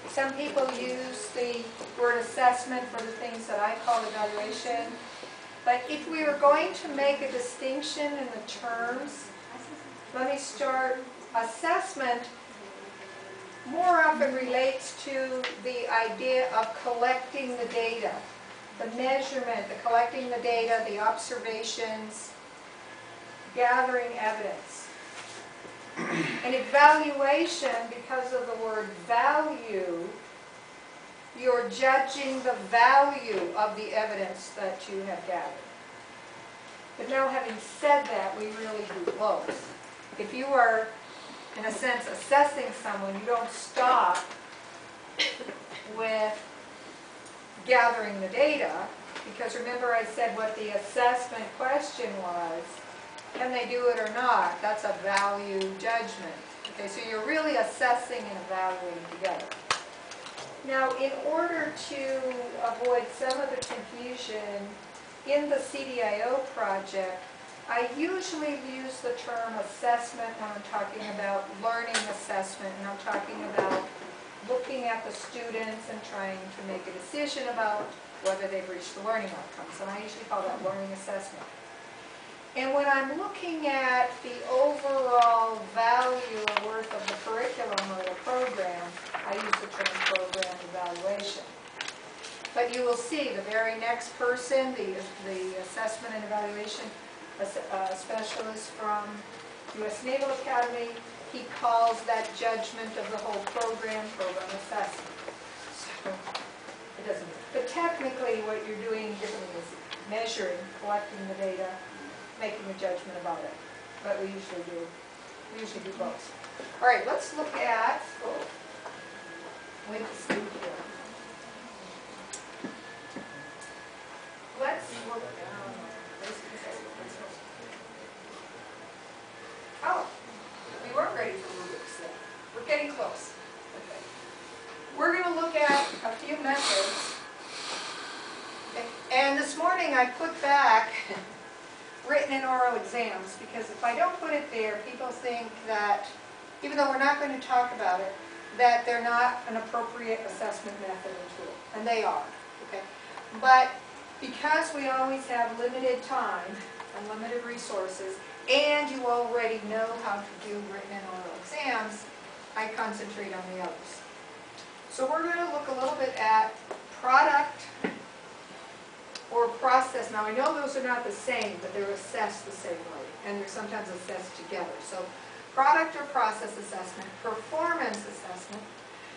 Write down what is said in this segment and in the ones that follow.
Some people use the word assessment for the things that I call evaluation. But if we were going to make a distinction in the terms, let me start. Assessment more often relates to the idea of collecting the data, the measurement, the collecting the data, the observations, gathering evidence. An evaluation, because of the word value, you're judging the value of the evidence that you have gathered. But now, having said that, we really do both. If you are, in a sense, assessing someone, you don't stop with gathering the data, because remember I said what the assessment question was, can they do it or not? That's a value judgment. Okay, so you're really assessing and evaluating together. Now, in order to avoid some of the confusion, in the CDIO project, I usually use the term assessment when I'm talking about learning assessment, and I'm talking about looking at the students and trying to make a decision about whether they've reached the learning outcomes, and I usually call that learning assessment. And when I'm looking at the overall value or worth of the curriculum or the program, I use the term program evaluation. But you will see the very next person, the assessment and evaluation specialist from U.S. Naval Academy, he calls that judgment of the whole program assessment. So it doesn't. But technically, what you're doing differently is measuring, collecting the data, making a judgment about it. But we usually do both. All right, let's look at. Wait to sleep here. Let's look down. Oh, we weren't ready for rubrics yet. We're getting close. Okay. We're going to look at a few methods. And this morning I put back written and oral exams, because if I don't put it there, people think that, even though we're not going to talk about it, that they're not an appropriate assessment method and tool. And they are. Okay. But because we always have limited time and limited resources, and you already know how to do written and oral exams, I concentrate on the others. So we're going to look a little bit at product or process. Now I know those are not the same, but they're assessed the same way, and they're sometimes assessed together. So product or process assessment, performance assessment,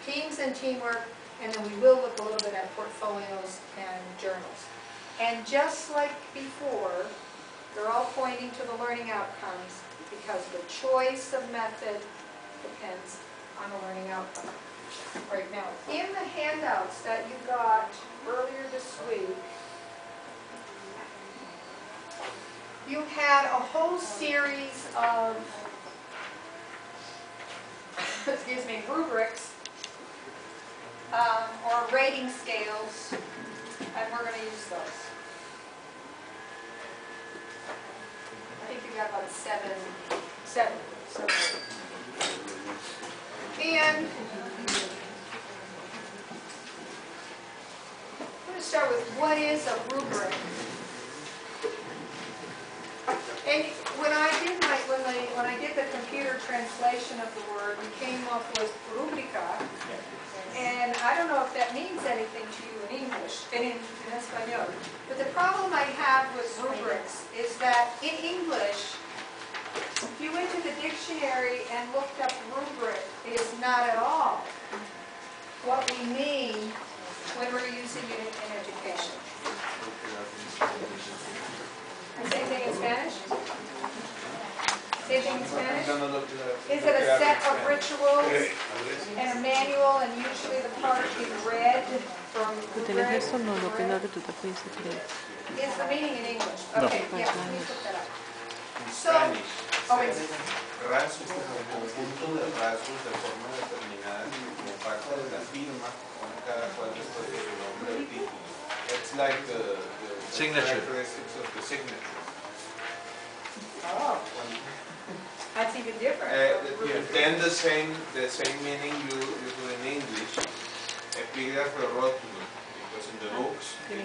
teams and teamwork, and then we will look a little bit at portfolios and journals. And just like before, they're all pointing to the learning outcomes, because the choice of method depends on the learning outcome. Right now, in the handouts that you got earlier this week, you had a whole series of excuse me, rubrics or rating scales, and we're going to use those. I think you got about seven. And I'm going to start with what is a rubric. And when I did the computer translation of the word, we came up with rubrica, and I don't know if that means anything to you in English, in Espanol. But the problem I have with rubrics is that in English, if you went to the dictionary and looked up rubric, it is not at all what we mean when we're using it in education. Same thing in Spanish? Same thing in Spanish? Is it a set of rituals and a manual, and usually the part in red from red is the meaning in English? Okay, yeah, let me put that up. So, rasgos, el conjunto de rasgos de forma determinada como parte de la firma, pone cada cual después de su nombre o título. It's like the characteristics of the signature. Oh, that's even different. Then the same meaning you do in English, read as a rótulo, because in the books it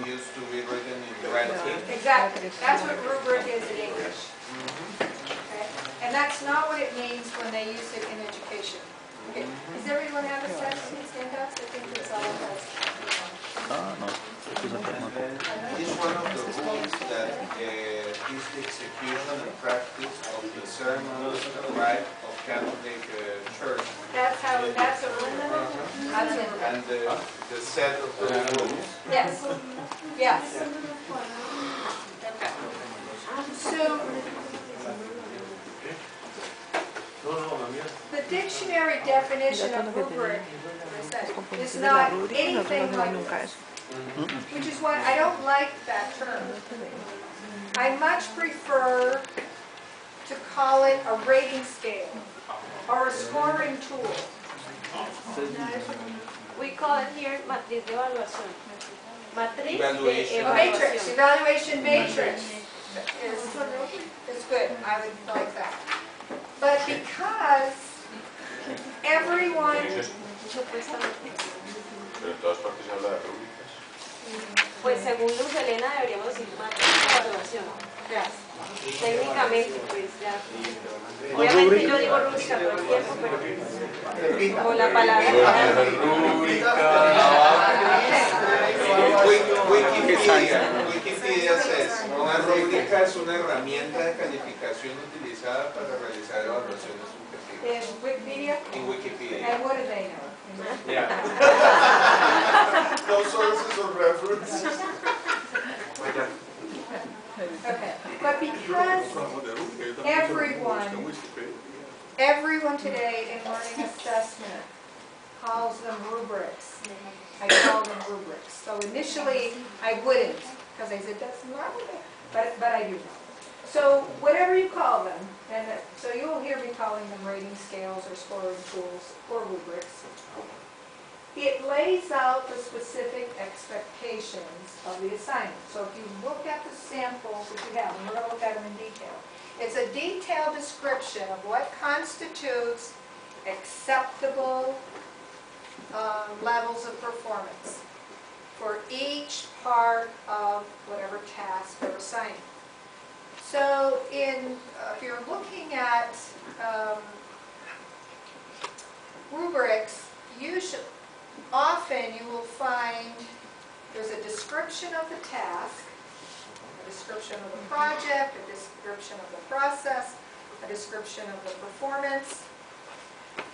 used to be written in writing. Exactly. That's what rubric is in English. Okay? And that's not what it means when they use it in education. Okay. Does everyone have a set of these handouts? I think it's all of us. No. It's one of the rules that is the execution and practice of the ceremonies and rite of Catholic Church. That's how. That's a rule. That's a rule. And the set of the rules. Yes. Yes. Okay. So the dictionary definition of rubric is not anything like this, which is why I don't like that term. I much prefer to call it a rating scale or a scoring tool. We call it here matriz de evaluación. Matriz de Evaluation. A matrix, evaluación. evaluation matrix is good. I would like that. But because everyone, Pero en todas partes se habla de rúbricas. Pues según Luz Helena deberíamos decir matriz de evaluación. Técnicamente, pues ya. Obviamente yo digo rúbrica todo el tiempo, pero con la palabra Wikipedia says, una rúbrica es una herramienta de calificación utilizada para realizar evaluaciones subjetivas. in Wikipedia, En Wikipedia. and what do they know? No sources of reference. Okay, but because everyone today in learning assessment calls them rubrics. I call them rubrics. So initially I wouldn't, because I said that's not what but I do know. So whatever you call them, and so you will hear me calling them rating scales or scoring tools or rubrics. It lays out the specific expectations of the assignment. So if you look at the samples that you have, and we're going to look at them in detail, it's a detailed description of what constitutes acceptable levels of performance for each part of whatever task or assignment. So if you're looking at rubrics, often you will find there's a description of the task, a description of the project, a description of the process, a description of the performance.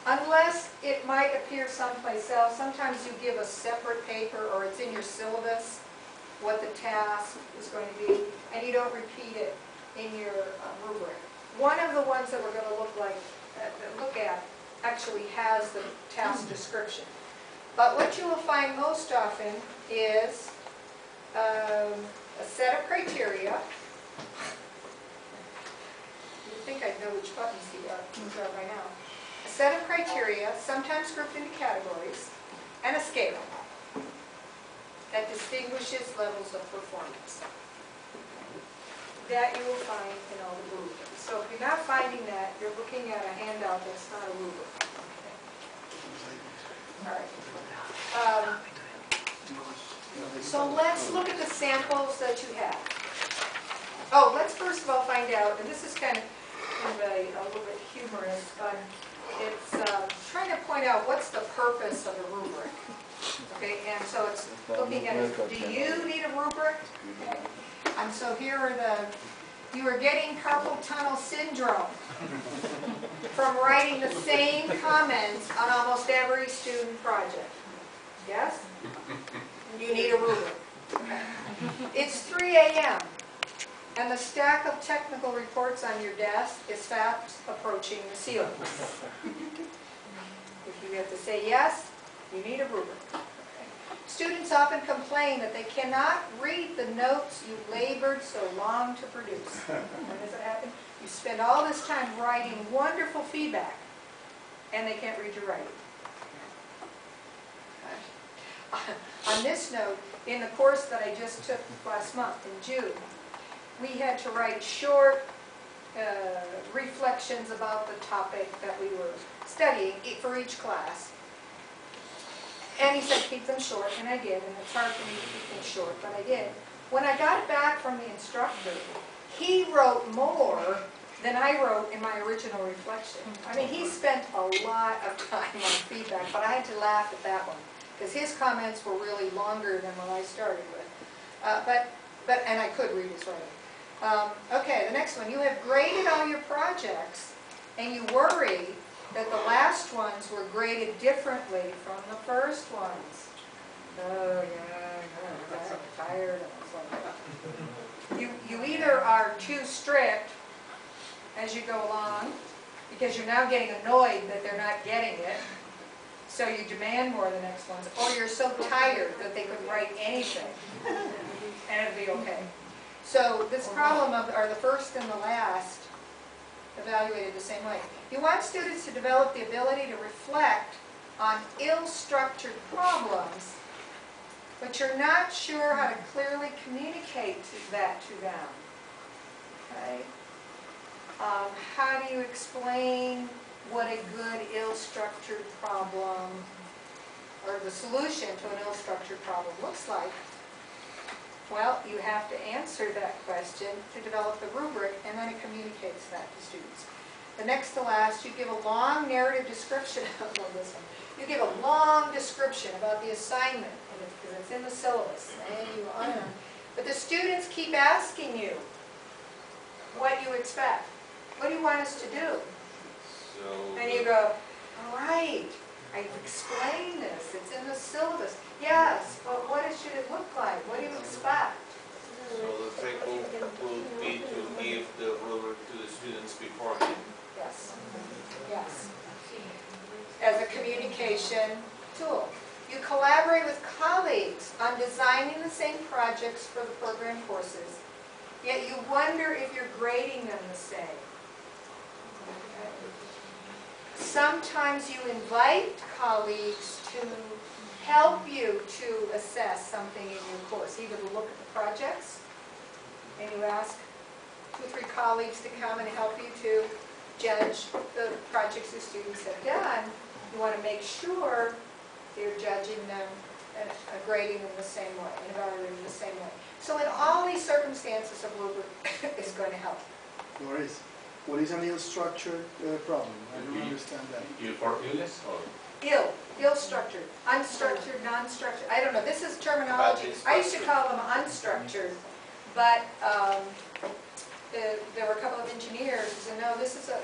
Unless it might appear someplace else, sometimes you give a separate paper or it's in your syllabus what the task is going to be, and you don't repeat it in your rubric. One of the ones that we're going to look at actually has the task description. But what you will find most often is a set of criteria. You'd think I'd know which buttons these are by now. A set of criteria, sometimes grouped into categories, and a scale that distinguishes levels of performance. That you will find in all the rubrics. So if you're not finding that, you're looking at a handout that's not a rubric. All right. So let's look at the samples that you have. Oh, let's first of all find out, and this is kind of a little bit humorous, but it's trying to point out what's the purpose of a rubric. Okay, and so it's looking at it. Do you need a rubric? Okay. And so here are you are getting carpal tunnel syndrome from writing the same comments on almost every student project. Yes? You need a rubric. Okay. It's 3 a.m. and the stack of technical reports on your desk is fast approaching the ceiling. If you have to say yes, you need a rubric. Students often complain that they cannot read the notes you labored so long to produce. When does it happen? You spend all this time writing wonderful feedback, and they can't read your writing. On this note, in the course that I just took last month, in June, we had to write short reflections about the topic that we were studying for each class. And he said, keep them short, and I did, and it's hard for me to keep things short, but I did. When I got it back from the instructor, he wrote more than I wrote in my original reflection. I mean, he spent a lot of time on feedback, but I had to laugh at that one, because his comments were really longer than what I started with. And I could read his writing. Okay, the next one. You have graded all your projects, and you worry that the last ones were graded differently from the first ones. Oh, yeah, I'm tired. You either are too strict as you go along, because you're now getting annoyed that they're not getting it, so you demand more the next ones, or you're so tired that they could write anything, and it'll be okay. So this problem of, are the first and the last evaluated the same way? You want students to develop the ability to reflect on ill-structured problems, but you're not sure how to clearly communicate that to them. Okay? How do you explain what a good ill-structured problem, or the solution to an ill-structured problem looks like? Well, you have to answer that question to develop the rubric, and then it communicates that to students. The next to last, you give a long narrative description of this one. You give a long description about the assignment, because it's in the syllabus, and you on and on. But the students keep asking you what you expect. What do you want us to do? And you go, all right, I've explained this. It's in the syllabus. Yes, but what should it look like? What do you expect? So the trick would be to give the rubric to the students beforehand. Yes. Yes. As a communication tool. You collaborate with colleagues on designing the same projects for the program courses, yet you wonder if you're grading them the same. Okay. Sometimes you invite colleagues to help you to assess something in your course, either to look at the projects, and you ask 2 or 3 colleagues to come and help you to judge the projects the students have done. You want to make sure you're judging them and grading them the same way, and evaluating them the same way. So in all these circumstances, a rubric is going to help. Doris, what is an ill-structured problem? I don't understand that. For illness or? Ill-structured, unstructured, non-structured. I don't know. This is terminology. I used to call them unstructured, but there were a couple of engineers who said, no, this is a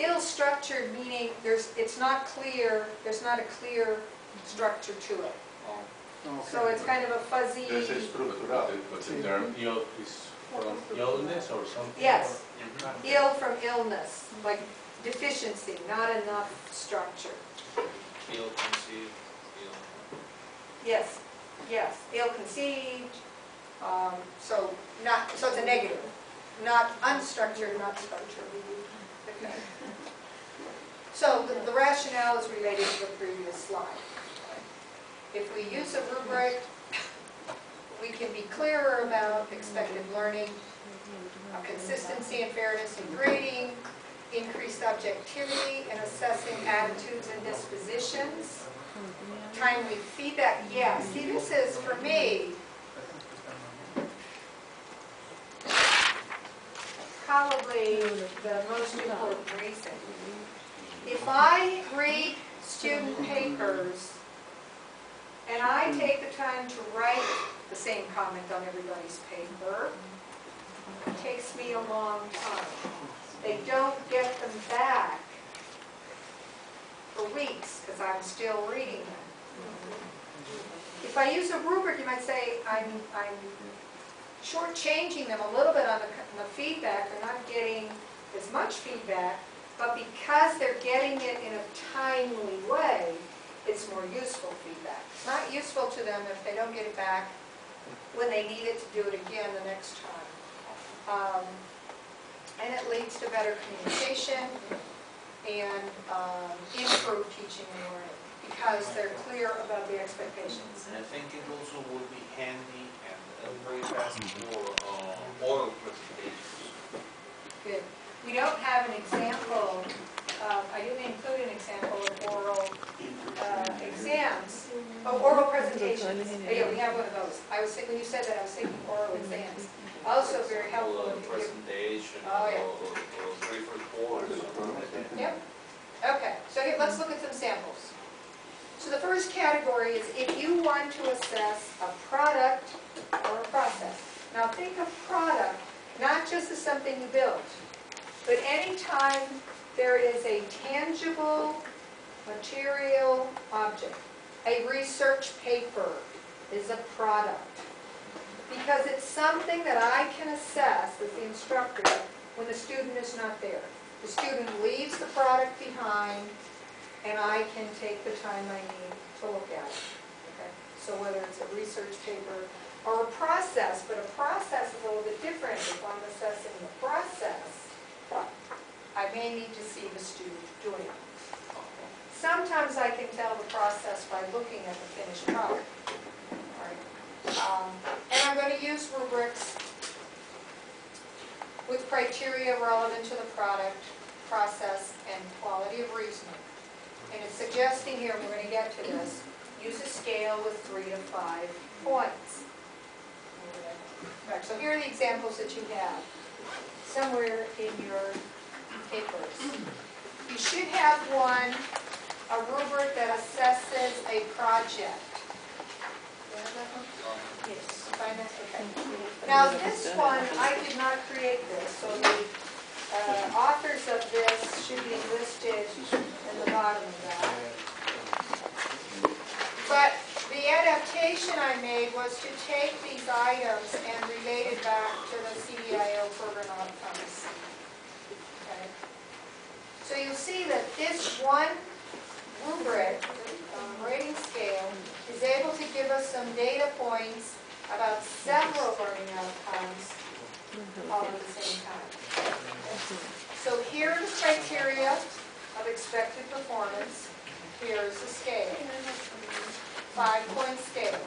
ill-structured, meaning it's not clear. There's not a clear structure to it. Okay. So it's kind of a fuzzy. There's a structure, but the term ill is from illness or something? Yes, ill from illness, like deficiency, not enough structure. Ill-conceived, Yes, yes, ill-conceived. So it's a negative, not unstructured, not structured. Okay. So the rationale is related to the previous slide. If we use a rubric, we can be clearer about expected learning, consistency and fairness in grading, increased objectivity in assessing attitudes and dispositions, timely feedback. Yeah, see, this is, for me, probably the most important reason. If I read student papers and I take the time to write the same comment on everybody's paper, it takes me a long time. They don't get them back for weeks because I'm still reading them. If I use a rubric, you might say I'm shortchanging them a little bit on the feedback. They're not getting as much feedback, but because they're getting it in a timely way, it's more useful feedback. It's not useful to them if they don't get it back when they need it to do it again the next time. And it leads to better communication and improved teaching and learning because they're clear about the expectations. And I think it also will be handy and very fast for oral presentations. Good. We don't have an example, I didn't include an example of oral exams, Oh, oral presentations. Oh, yeah, we have one of those. I was thinking, when you said that, I was thinking oral exams. Also very helpful if you give. Presentation Oh, yeah. or brief reports. Yep. Okay, so here, let's look at some samples. So the first category is if you want to assess a product or a process. Now think of product, not just as something you build, but anytime there is a tangible material object. A research paper is a product. Because it's something that I can assess as the instructor when the student is not there. The student leaves the product behind, and I can take the time I need to look at it. Okay? So whether it's a research paper or a process, but a process is a little bit different. If I'm assessing the process, I may need to see the student doing it. Sometimes I can tell the process by looking at the finished product. All right. And I'm going to use rubrics with criteria relevant to the product, process, and quality of reasoning. And it's suggesting here, we're going to get to this, use a scale with 3 to 5 points. Right, so here are the examples that you have somewhere in your papers. You should have one, a rubric that assesses a project. Do you have that one? Yes. Find that? Okay. Now this one, I did not create this, so the authors of this should be listed in the bottom of that. But the adaptation I made was to take these items and relate it back to the CDIO program outcomes. Okay. So you'll see that this one rubric, rating scale, is able to give us some data points about several learning outcomes all at the same time. So here are the criteria of expected performance. Here's the scale. 5-point scale.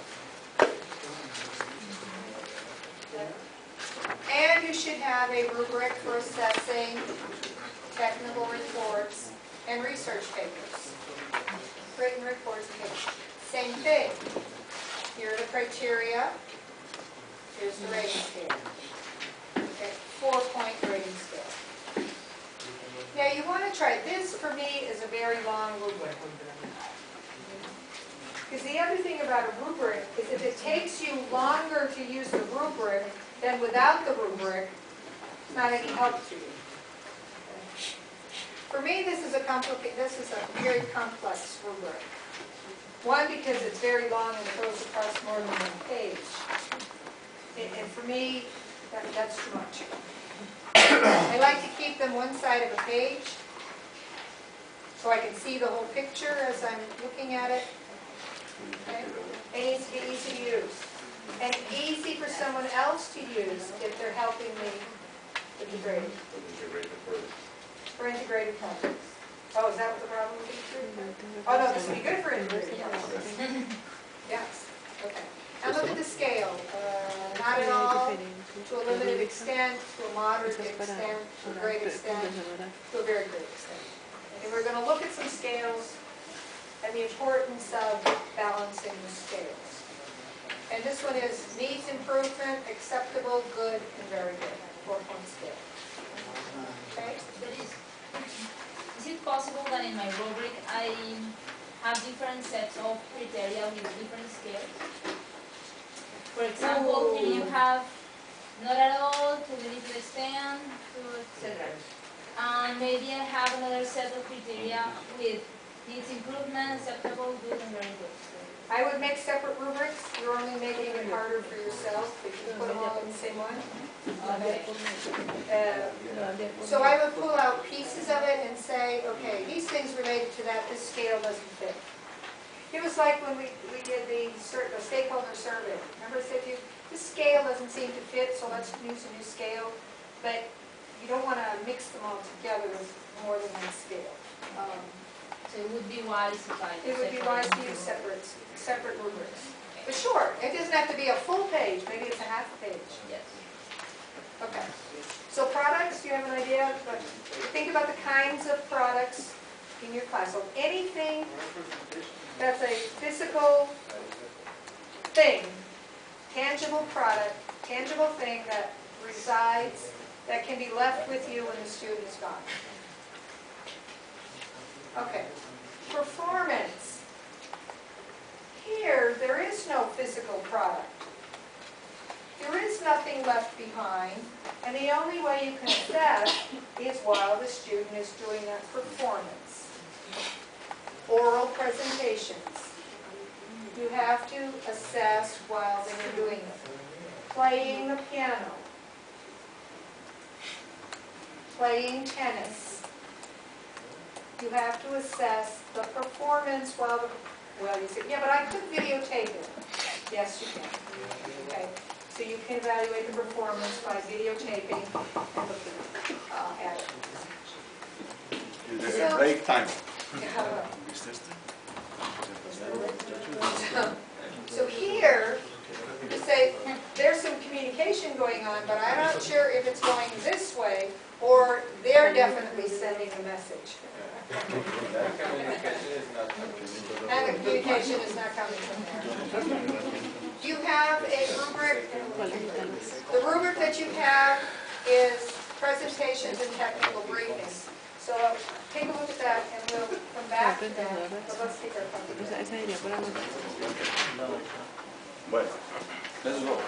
And you should have a rubric for assessing technical reports and research papers. Written reports and papers. Same thing. Here are the criteria. Here's the rating scale. Okay, 4-point rating scale. Now you want to try, this for me is a very long rubric. Because the other thing about a rubric is if it takes you longer to use the rubric than without the rubric, it's not any help to you. For me, this is a very complex rubric. One, because it's very long and it goes across more than one page. And for me, that's too much. I like to keep them one side of a page so I can see the whole picture as I'm looking at it. Okay? It needs to be easy to use. And easy for someone else to use if they're helping me with the grading. For integrated projects. Oh, is that what the problem would be? Oh, no, this would be good for integrated projects. Yes. Okay. Now look at the scale. Not at all, to a limited extent, to a moderate extent, to a great extent, to a very great extent. And we're going to look at some scales and the importance of balancing the scales. And this one is needs improvement, acceptable, good, and very good. 4-point scale. Okay? Is it possible that in my rubric I have different sets of criteria with different scales? For example, here you have not at all, to the little extent, etc. And maybe I have another set of criteria with needs improvement, acceptable, good, and very good. I would make separate rubrics. You're only making it harder for yourself if you put them all in the same one. Okay. So I would pull out pieces of it and say, okay, these things related to that, this scale doesn't fit. It was like when we did the stakeholder survey. Remember I said to you, this scale doesn't seem to fit, so let's use a new scale. But you don't want to mix them all together with more than one scale. So it would be wise if I It would be wise to use separate rubrics. But sure, it doesn't have to be a full page. Maybe it's a half page. Yes. Okay. So products, do you have an idea? But think about the kinds of products in your class. So anything that's a physical thing, tangible product, tangible thing that resides, that can be left with you when the student is gone. Okay, performance. Here, there is no physical product. There is nothing left behind, and the only way you can assess is while the student is doing that performance. Oral presentations. You have to assess while they're doing it. Playing the piano. Playing tennis. You have to assess the performance while the, well, you say, yeah, but I could videotape it. Yes, you can. Okay. So you can evaluate the performance by videotaping and looking at it. So, break time. So here, you say, there's some communication going on, but I'm not sure if it's going this way, or they're definitely sending a message. And the communication is not coming from there. You have a rubric. The rubric that you have is presentations and technical briefings. So take a look at that and we'll come back to that. But let's take our time. Bueno, let's go.